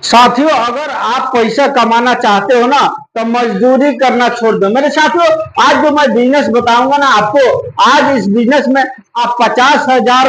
साथियों, अगर आप पैसा कमाना चाहते हो ना तो मजदूरी करना छोड़ दो मेरे साथियों। आज जो मैं बिजनेस बताऊंगा ना आपको, आज इस बिजनेस में आप 50,000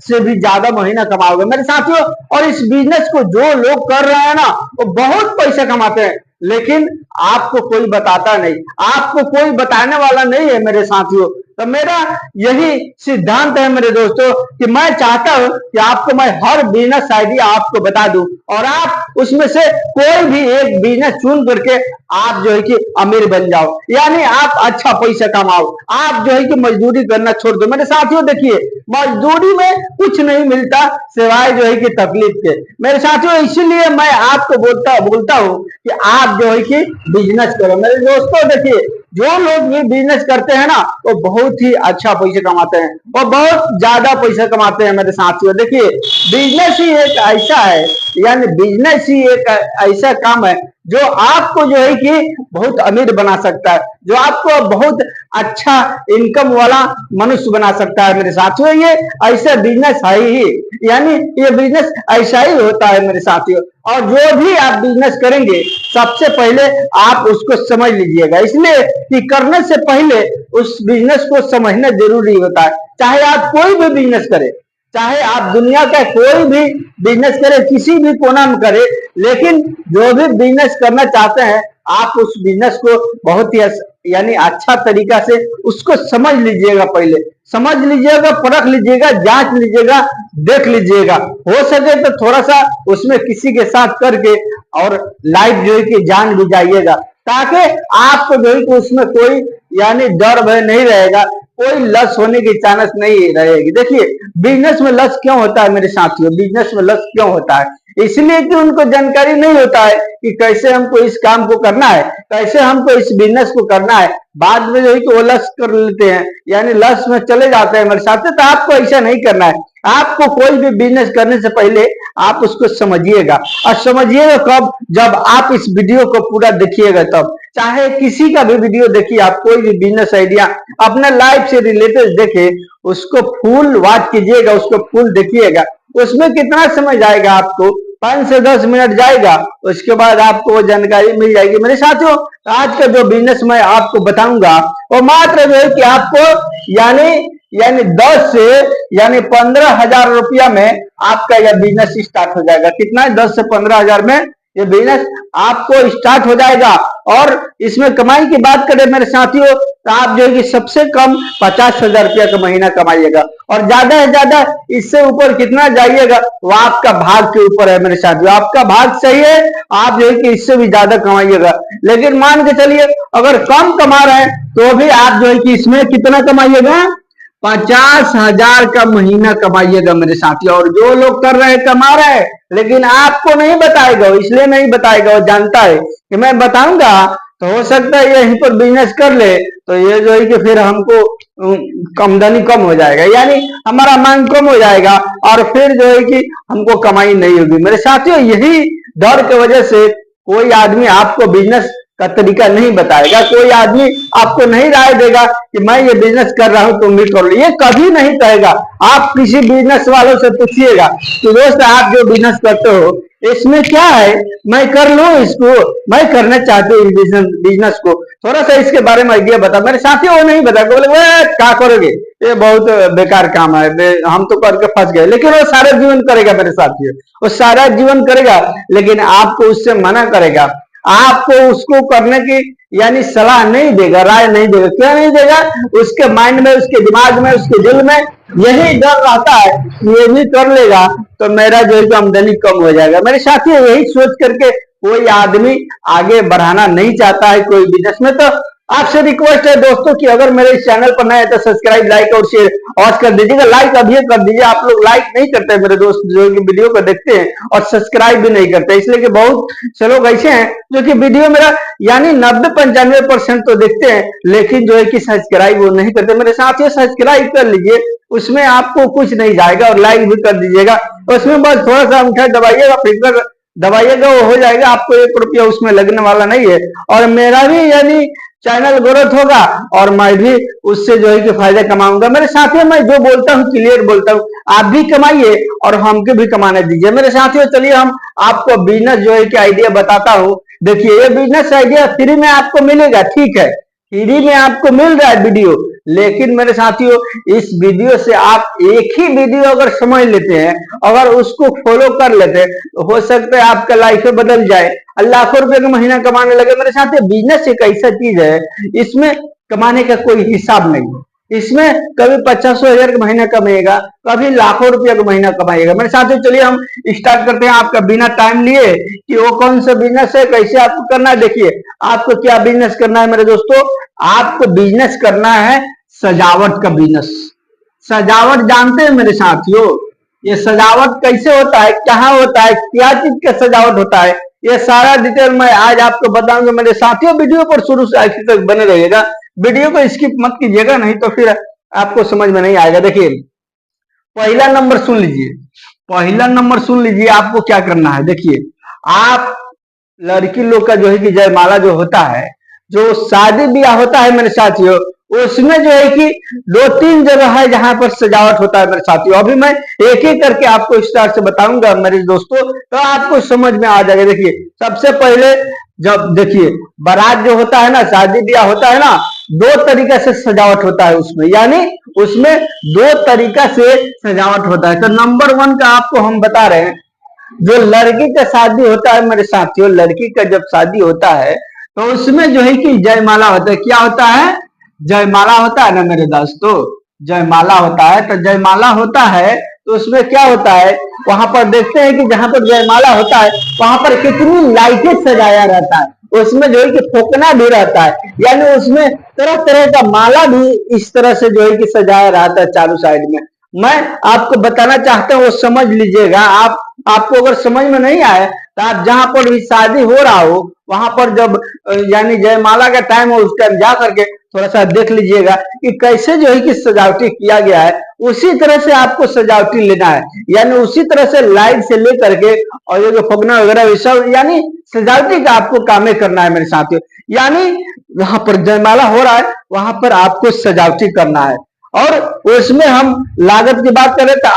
से भी ज्यादा महीना कमाओगे मेरे साथियों। और इस बिजनेस को जो लोग कर रहे हैं ना वो बहुत पैसा कमाते हैं, लेकिन आपको कोई बताता नहीं, आपको कोई बताने वाला नहीं है मेरे साथियों। तो मेरा यही सिद्धांत है मेरे दोस्तों कि मैं चाहता हूं कि आपको मैं हर बिजनेस आइडिया आपको बता दूं और आप उसमें से कोई भी एक बिजनेस चुन करके आप जो है कि अमीर बन जाओ, यानी आप अच्छा पैसा कमाओ, आप जो है कि मजदूरी करना छोड़ दो मेरे साथियों। देखिए, मजदूरी में कुछ नहीं मिलता सिवाय जो है कि तकलीफ के मेरे साथियों। इसीलिए मैं आपको बोलता हूं कि आप जो है कि बिजनेस करो मेरे दोस्तों। देखिए, जो लोग भी बिजनेस करते हैं ना वो बहुत ही अच्छा पैसा कमाते हैं, वो बहुत ज्यादा पैसा कमाते हैं मेरे साथियों। देखिए, बिजनेस ही एक ऐसा है, यानी बिजनेस ही एक ऐसा काम है जो आपको जो है कि बहुत अमीर बना सकता है, जो आपको बहुत अच्छा इनकम वाला मनुष्य बना सकता है मेरे साथियों। ये ऐसा बिजनेस है ही, यानी ये बिजनेस ऐसा ही होता है मेरे साथियों। और जो भी आप बिजनेस करेंगे सबसे पहले आप उसको समझ लीजिएगा, इसलिए कि करने से पहले उस बिजनेस को समझना जरूरी होता है। चाहे आप कोई भी बिजनेस करें, चाहे आप दुनिया का कोई भी बिजनेस करें, किसी भी कोना में करें, लेकिन जो भी बिजनेस करना चाहते हैं आप उस बिजनेस को बहुत ही यानी अच्छा तरीका से उसको समझ लीजिएगा, पहले समझ लीजिएगा, परख लीजिएगा, जांच लीजिएगा, देख लीजिएगा। हो सके तो थोड़ा सा उसमें किसी के साथ करके और लाइफ जो है कि जान भी जाइएगा, ताकि आपको जो है कि उसमें कोई यानी डर भय नहीं रहेगा, कोई लस होने की चांस नहीं रहेगी। देखिए, बिजनेस में लस क्यों होता है मेरे साथियों, बिजनेस में लस क्यों होता है? इसलिए कि उनको जानकारी नहीं होता है कि कैसे हमको इस काम को करना है, कैसे हमको इस बिजनेस को करना है। बाद में जो है कि वो लस कर लेते हैं, यानी लस में चले जाते हैं मेरे साथ। तो आपको ऐसा नहीं करना है, आपको कोई भी बिजनेस करने से पहले आप उसको समझिएगा। और समझिएगा कब? जब आप इस वीडियो को पूरा देखिएगा तब। चाहे किसी का भी वीडियो देखिए, आप कोई भी बिजनेस आइडिया अपने लाइफ से रिलेटेड देखे, उसको फुल वॉच कीजिएगा, उसको फुल देखिएगा। उसमें कितना समय जाएगा आपको? 5 से 10 मिनट जाएगा, उसके बाद आपको वो जानकारी मिल जाएगी मेरे साथियों। आज का जो बिजनेस मैं आपको बताऊंगा वो मात्र जो है कि आपको यानी यानी 10 से यानी 15,000 रुपया में आपका यह बिजनेस स्टार्ट हो जाएगा। कितना है? 10 से 15,000 में ये बिजनेस आपको स्टार्ट हो जाएगा। और इसमें कमाई की बात करें मेरे साथियों तो आप जो है कि सबसे कम 50,000 रुपया का महीना कमाइएगा, और ज्यादा से ज्यादा इससे ऊपर कितना जाइएगा वो आपका भाग के ऊपर है मेरे साथियों। आपका भाग सही है, आप जो है कि इससे भी ज्यादा कमाइएगा। लेकिन मान के चलिए अगर कम कमा रहे हैं तो भी आप जो है कि इसमें कितना कमाइएगा? 50,000 का महीना कमाइएगा मेरे साथियों। और जो लोग कर रहे हैं कमा रहे हैं, लेकिन आपको नहीं बताएगा, इसलिए नहीं बताएगा, वो जानता है कि मैं बताऊंगा तो हो सकता है यहीं पर बिजनेस कर ले, तो ये जो है कि फिर हमको आमदनी कम हो जाएगा, यानी हमारा मांग कम हो जाएगा, और फिर जो है कि हमको कमाई नहीं होगी मेरे साथियों। यही डर की वजह से कोई आदमी आपको बिजनेस का तरीका नहीं बताएगा, कोई आदमी आपको नहीं राय देगा कि मैं ये बिजनेस कर रहा हूं तुम भी कर लो, ये कभी नहीं कहेगा। आप किसी बिजनेस वालों से पूछिएगा कि दोस्त आप जो बिजनेस करते हो इसमें क्या है, मैं कर लूं इसको, मैं करना चाहती हूँ बिजनेस को, थोड़ा सा इसके बारे में आइडिया बता। मेरे साथी वो नहीं बता, बोले क्या करोगे, ये बहुत बेकार काम है, हम तो करके फंस गए। लेकिन वो सारा जीवन करेगा मेरे साथी, वो सारा जीवन करेगा, लेकिन आपको उससे मना करेगा, आपको उसको करने की यानी सलाह नहीं देगा, राय नहीं देगा। क्यों नहीं देगा? उसके माइंड में, उसके दिमाग में, उसके दिल में यही डर रहता है कि ये भी कर लेगा तो मेरा जो है आमदनी कम हो जाएगा। मेरे साथी यही सोच करके कोई आदमी आगे बढ़ाना नहीं चाहता है कोई बिजनेस में। तो आपसे रिक्वेस्ट है दोस्तों कि अगर मेरे इस चैनल पर नए हैं तो सब्सक्राइब, लाइक और शेयर और कर दीजिएगा। लाइक अभी कर दीजिए, आप लोग लाइक नहीं करते मेरे दोस्त जो वीडियो को देखते हैं, और सब्सक्राइब भी नहीं करते, इसलिए कि बहुत से लोग ऐसे हैं जो कि वीडियो मेरा यानी 90-95% तो देखते हैं, लेकिन जो है कि सब्सक्राइब वो नहीं करते। मेरे साथ ये सब्सक्राइब कर लीजिए, उसमें आपको कुछ नहीं जाएगा, और लाइक भी कर दीजिएगा, उसमें बस थोड़ा सा अंगूठा दबाइएगा, फिर दबाइएगा, वो हो जाएगा, आपको 1 रुपया उसमें लगने वाला नहीं है। और मेरा भी यानी चैनल ग्रोथ होगा और मैं भी उससे जो है कि फायदा कमाऊंगा। मेरे साथियों, मैं जो बोलता हूँ क्लियर बोलता हूँ, आप भी कमाइए और हमको भी कमाने दीजिए। मेरे साथियों, चलिए हम आपको बिजनेस जो है कि आइडिया बताता हूँ। देखिए, ये बिजनेस आइडिया फ्री में आपको मिलेगा, ठीक है, फ्री में आपको मिल रहा है वीडियो। लेकिन मेरे साथियों, इस वीडियो से आप एक ही वीडियो अगर समझ लेते हैं, अगर उसको फॉलो कर लेते हैं, तो हो सकता है आपका लाइफ बदल जाए, लाखों रुपए का महीना कमाने लगे। मेरे साथियों, बिजनेस एक ऐसा चीज है, इसमें कमाने का कोई हिसाब नहीं। इसमें कभी 50,000 का महीना कमाएगा, कभी लाखों रुपया का महीना कमाएगा। मेरे साथियों, चलिए हम स्टार्ट करते हैं आपका बिना टाइम लिए कि वो कौन सा बिजनेस है, कैसे आपको करना है। देखिए, आपको क्या बिजनेस करना है मेरे दोस्तों, आपको बिजनेस करना है सजावट का बिजनेस। सजावट जानते हैं मेरे साथियों, ये सजावट कैसे होता है, कहाँ होता है, क्या चीज का सजावट होता है, ये सारा डिटेल मैं आज आपको बताऊंगा मेरे साथियों। वीडियो पर शुरू से आखिर तक बने रहिएगा, वीडियो को स्किप मत कीजिएगा, नहीं तो फिर आपको समझ में नहीं आएगा। देखिए, पहला नंबर सुन लीजिए, पहला नंबर सुन लीजिए, आपको क्या करना है। देखिए, आप लड़की लोग का जो है कि जयमाला जो होता है, जो शादी ब्याह होता है मेरे साथियों, उसमें जो है कि 2-3 जगह है जहां पर सजावट होता है मेरे साथियों। अभी मैं एक एक करके आपको स्टार से बताऊंगा मेरे दोस्तों, तो आपको समझ में आ जाएगा। देखिए, सबसे पहले जब देखिए बारात जो होता है ना, शादी ब्याह होता है ना, 2 तरीका से सजावट होता है उसमें, यानी उसमें 2 तरीका से सजावट होता है। तो नंबर 1 का आपको हम बता रहे हैं, जो लड़की का शादी होता है मेरे साथियों, लड़की का जब शादी होता है तो उसमें जो है कि जयमाला होता है। क्या होता है, जयमाला होता है ना मेरे दोस्तों, जयमाला होता है। तो जयमाला होता है तो उसमें क्या होता है, वहां पर देखते हैं कि जहां पर जयमाला होता है वहां पर कितनी लाइटें सजाया रहता है, उसमें जो है कि फूकना भी रहता है, यानी उसमें तरह तरह का माला भी इस तरह से जो है कि सजाया रहता है चारों साइड में। मैं आपको बताना चाहता हूँ, वो समझ लीजिएगा। आपको अगर समझ में नहीं आए तो आप जहां पर भी शादी हो रहा हो वहां पर जब यानी जयमाला का टाइम हो, उस टाइम जा करके थोड़ा सा देख लीजिएगा कि कैसे जो है कि सजावटी किया गया है। उसी तरह से आपको सजावटी लेना है, यानी उसी तरह से लाइट से लेकर के और ये जो फगना वगैरह सब, यानी सजावटी का आपको काम करना है मेरे साथियों। यानी वहां पर जयमाला हो रहा है वहां पर आपको सजावटी करना है। और उसमें हम लागत की बात करें तो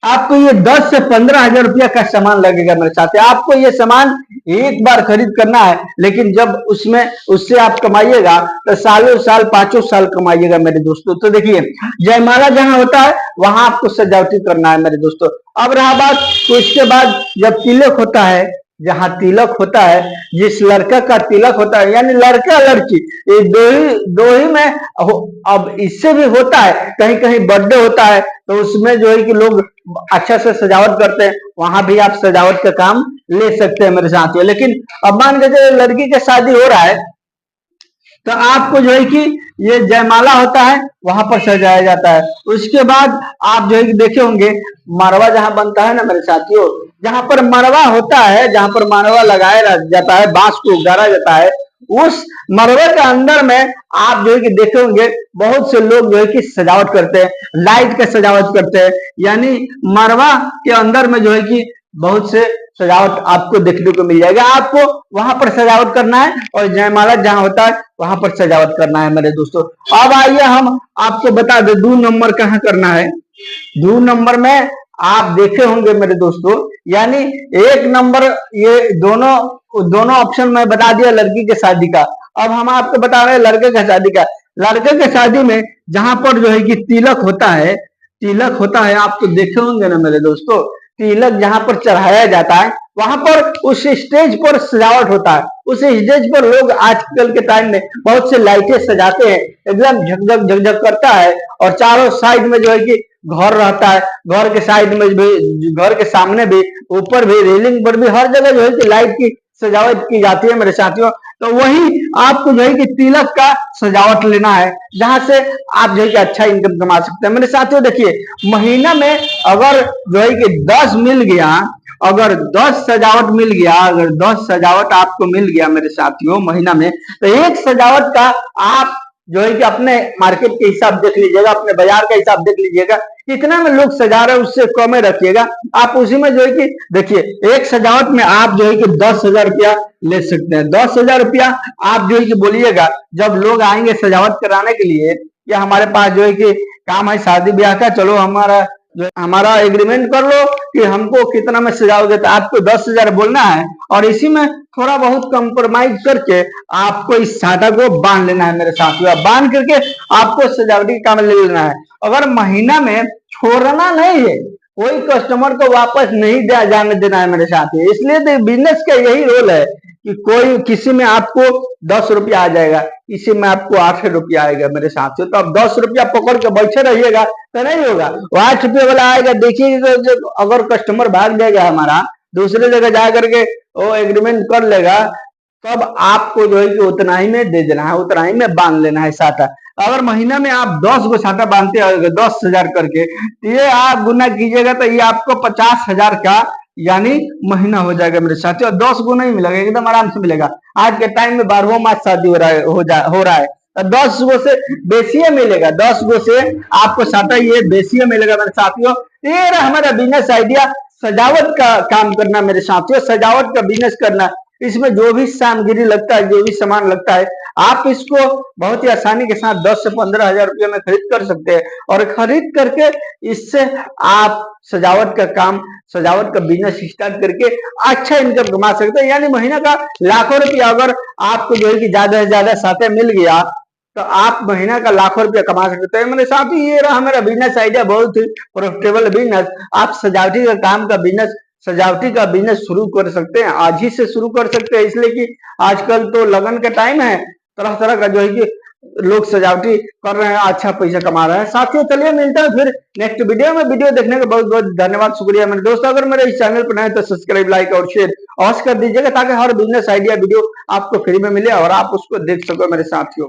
आपको ये 10 से 15 हजार रुपया का सामान लगेगा मेरे साथ। आपको ये सामान एक बार खरीद करना है, लेकिन जब उसमें उससे आप कमाइएगा तो सालों साल 5 साल कमाइएगा मेरे दोस्तों। तो देखिए, जयमाला जहां होता है वहां आपको सजावटी करना है मेरे दोस्तों। अब रहा बात, तो इसके बाद जब तिलक होता है, जहां तिलक होता है, जिस लड़का का तिलक होता है, यानी लड़का लड़की ये दो ही में अब इससे भी होता है, कहीं कहीं बर्थडे होता है तो उसमें जो है कि लोग अच्छा से सजावट करते हैं, वहां भी आप सजावट का काम ले सकते हैं मेरे साथियों। लेकिन अब मान के चलिए लड़की का शादी हो रहा है तो आपको जो है कि ये जयमाला होता है वहां पर सजाया जाता है। उसके बाद आप जो है कि देखे होंगे मरवा जहां बनता है ना मेरे साथियों, जहां पर मरवा होता है, जहां पर मरवा लगाया जाता है, बांस को गाड़ा जाता है, उस मरवे के अंदर में आप जो है कि देखे होंगे बहुत से लोग जो है कि सजावट करते हैं, लाइट का सजावट करते हैं। यानी मरवा के अंदर में जो है कि बहुत से सजावट आपको देखने को मिल जाएगा। आपको वहां पर सजावट करना है और जयमाला जहां होता है वहां पर सजावट करना है मेरे दोस्तों। अब आइए हम आपको बता दें 2 नंबर कहाँ करना है। 2 नंबर में आप देखे होंगे मेरे दोस्तों, यानी 1 नंबर ये दोनों दोनों ऑप्शन में बता दिया लड़की के शादी का। अब हम आपको बता रहे हैं लड़के का शादी का। लड़के के शादी में जहां पर जो है कि तिलक होता है, तिलक होता है, आप तो देखे होंगे ना मेरे दोस्तों, तिलक जहां पर चढ़ाया जाता है वहां पर उस स्टेज पर सजावट होता है। उस स्टेज पर लोग आजकल के टाइम में बहुत से लाइटें सजाते हैं, एकदम झकझक झकझक करता है, और चारों साइड में जो है कि घर रहता है, घर के साइड में भी, घर के सामने भी, ऊपर भी, रेलिंग पर भी, हर जगह जो है कि लाइट की सजावट की जाती है मेरे साथियों। तो वही आपको जो है कि तिलक का सजावट लेना है, जहां से आप जो है कि अच्छा इनकम कमा सकते हैं मेरे साथियों। देखिए, महीना में अगर जो है कि 10 मिल गया, अगर 10 सजावट मिल गया, अगर 10 सजावट आपको मिल गया मेरे साथियों महीना में, तो एक सजावट का आप जो है कि अपने मार्केट के हिसाब देख लीजिएगा, अपने बाजार का हिसाब देख लीजिएगा, कितना में लोग सजा रहे हैं उससे कम में रखिएगा। आप उसी में जो है कि देखिए एक सजावट में आप जो है कि 10,000 रुपया ले सकते हैं। 10,000 रुपया आप जो है कि बोलिएगा जब लोग आएंगे सजावट कराने के लिए, या हमारे पास जो है कि काम है शादी ब्याह का, चलो हमारा एग्रीमेंट कर लो कि हमको कितना में सजाओगे, तो आपको 10,000 बोलना है और इसी में थोड़ा बहुत कंप्रोमाइज करके आपको इस साटा को बांध लेना है मेरे साथियों। बांध करके आपको सजावटी काम ले लेना है। अगर महीना में छोड़ना नहीं है, कोई कस्टमर को वापस नहीं जाने देना है मेरे साथियों। इसलिए तो बिजनेस का यही रोल है कि कोई किसी में आपको 10 रुपया आ जाएगा, किसी में आपको 8 रुपया आएगा मेरे साथियों। तो अब 10 रुपया पकड़ के बैठे रहिएगा तो नहीं होगा। वो 8 रुपये वाला आएगा, देखिए तो अगर कस्टमर भाग जाएगा हमारा, दूसरे जगह जा करके वो एग्रीमेंट कर लेगा, तब आपको जो है कि उतना ही में दे देना है, उतना ही में बांध लेना है साटा। अगर महीना में आप 10 गो साटा बांधते हो 10,000 करके, तो ये आप गुना कीजिएगा तो ये आपको 50,000 का यानी महीना हो जाएगा मेरे साथी। और 10 गो नहीं मिलेगा, एकदम आराम से मिलेगा। आज के टाइम में 12वां मास शादी हो रहा है तो 10 गो से बेसिए मिलेगा, 10 गो से आपको साटा ये बेसिए मिलेगा मेरे साथियों। ये रहा हमारा बिजनेस आइडिया, सजावट का काम करना मेरे साथियों, सजावट का बिजनेस करना। इसमें जो भी सामग्री लगता है, जो भी सामान लगता है, आप इसको बहुत ही आसानी के साथ 10 से 15,000 रुपये में खरीद कर सकते हैं। और खरीद करके इससे आप सजावट का काम, सजावट का बिजनेस स्टार्ट करके अच्छा इनकम कमा सकते हैं। यानी महीना का लाखों रुपया अगर आपको जो है कि ज्यादा से ज्यादा साथे मिल गया तो आप महीना का लाखों रुपया कमा सकते हैं मेरे साथ ही। ये रहा मेरा बिजनेस आइडिया, बहुत ही प्रॉफिटेबल बिजनेस। आप सजावटी का काम का बिजनेस, सजावटी का बिजनेस शुरू कर सकते हैं, आज ही से शुरू कर सकते हैं। इसलिए कि आजकल तो लगन का टाइम है, तरह तरह का जो है कि लोग सजावटी कर रहे हैं, अच्छा पैसा कमा रहे हैं। साथियों चलिए मिलते हैं फिर नेक्स्ट वीडियो में। वीडियो देखने का बहुत बहुत धन्यवाद, शुक्रिया मेरे दोस्तों। अगर मेरे इस चैनल पर नए तो सब्सक्राइब, लाइक और शेयर अवश्य कर दीजिएगा, ताकि हर बिजनेस आइडिया वीडियो आपको फ्री में मिले और आप उसको देख सको मेरे साथियों।